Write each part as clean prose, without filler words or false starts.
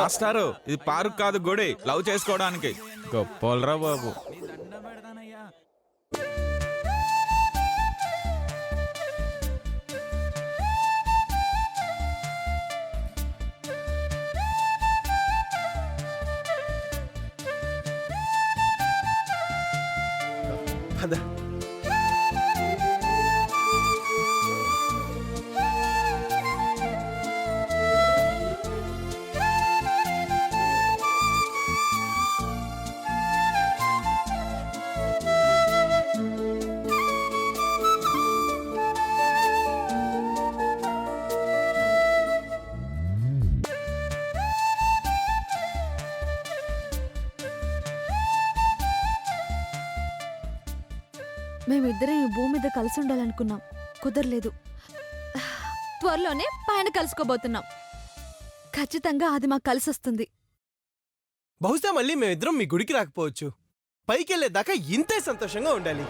మాస్టారు ఇది పార్క్ కాదు గుడి లవ్ చేసుకోవడానికి. గొప్పలరా బాబు. మేమిద్దరం ఈ భూమి మీద కలిసి ఉండాలనుకున్నాం, కుదరలేదు. త్వరలోనే పైన కలుసుకోబోతున్నాం. ఖచ్చితంగా అది మాకు కలిసొస్తుంది. బహుశా మళ్ళీ మేమిద్దరం మీ గుడికి రాకపోవచ్చు. పైకి వెళ్ళేదాకా ఇంతే సంతోషంగా ఉండాలి.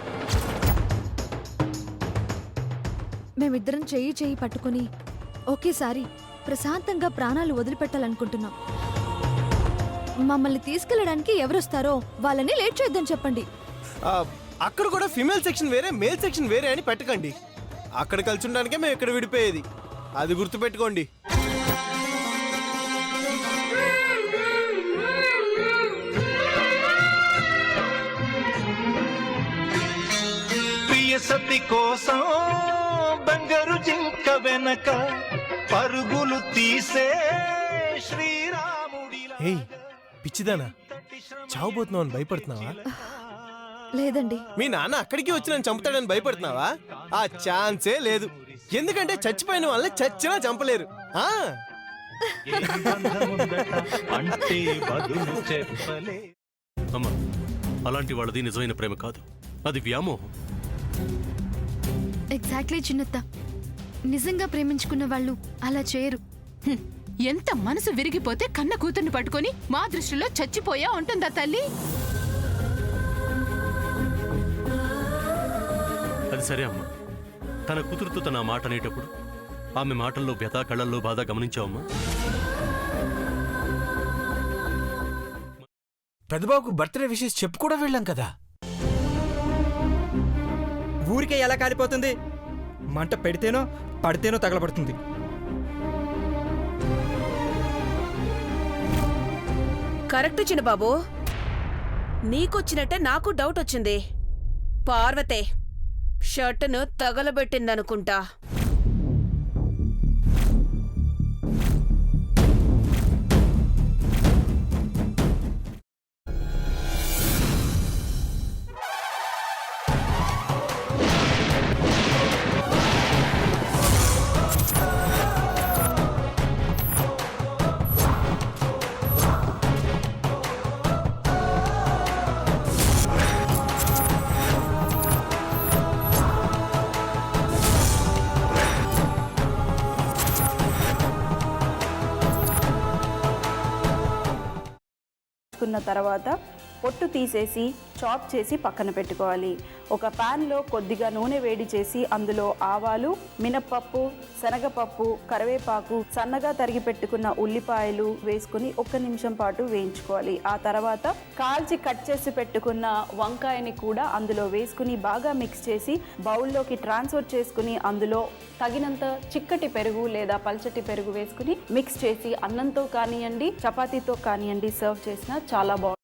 మేమిద్దరం చెయ్యి చెయ్యి పట్టుకుని ఒకేసారి ప్రశాంతంగా ప్రాణాలు వదిలిపెట్టాలనుకుంటున్నాం. మమ్మల్ని తీసుకెళ్లడానికి ఎవరొస్తారో వాళ్ళని లేట్ చేద్దాం చెప్పండి. అక్కడ కూడా ఫిమేల్ సెక్షన్ వేరే, మేల్ సెక్షన్ వేరే అని పెట్టకండి. అక్కడ కలిసి ఉండడానికే మేము ఇక్కడ విడిపోయేది, అది గుర్తుపెట్టుకోండి. ప్రియసతి కోసం బంగారు జింక వెనక పరుగులు తీసే శ్రీరాముడిలా. ఏయ్ పిచ్చిదానా, చావబోతున్నావు అని భయపడుతున్నావా? లేదండి. మీ నాన్న అక్కడికి వచ్చి నన్ను చంపుతాడని భయపడుతున్నావా? ఆ ఛాన్సే లేదు. ఎందుకంటే చచ్చిపోయిన వాళ్ళని చచ్చినా చంపలేరు. అమ్మా, అలాంటి వాళ్ళది నిజమైన ప్రేమ కాదు, అది వ్యామోహం. ఎగ్జాక్ట్లీ చిన్నత్త, నిజంగా ప్రేమించుకున్న వాళ్ళు అలా చేయరు. ఎంత మనసు విరిగిపోతే కన్న కూతుర్ని పట్టుకొని మా దృష్టిలో చచ్చిపోయా ఉంటుందా తల్లి? అది సరే అమ్మా, తన కూతురుతో తన మాట అనేటప్పుడు ఆమె మాటల్లో వ్యథ, కళ్ళల్లో బాధ గమనించావమ్మా? పెద్దబాబుకు బర్త్డే విషెస్ చెప్పు కూడా వెళ్ళాం కదా. ఊరికే ఎలా కాలిపోతుంది? మంట పెడితేనో పడితేనో తగలబడుతుంది. కరెక్ట్ చిన్నబాబు, నీకొచ్చినట్టే నాకు డౌట్ వచ్చింది. పార్వతే షర్టును తగలబెట్టిందనుకుంటా. తర్వాత పొట్టు తీసేసి చాప్ చేసి పక్కన పెట్టుకోవాలి. ఒక ప్యాన్లో కొద్దిగా నూనె వేడి చేసి అందులో ఆవాలు, మినప్పప్పు, శనగపప్పు, కరివేపాకు, సన్నగా తరిగి పెట్టుకున్న ఉల్లిపాయలు వేసుకుని 1 నిమిషం పాటు వేయించుకోవాలి. ఆ తర్వాత కాల్చి కట్ చేసి పెట్టుకున్న వంకాయని కూడా అందులో వేసుకుని బాగా మిక్స్ చేసి బౌల్లోకి ట్రాన్స్ఫర్ చేసుకుని అందులో తగినంత చిక్కటి పెరుగు లేదా పల్చటి పెరుగు వేసుకుని మిక్స్ చేసి అన్నంతో కానివ్వండి, చపాతీతో కానివ్వండి సర్వ్ చేసినా చాలా బాగుంటుంది.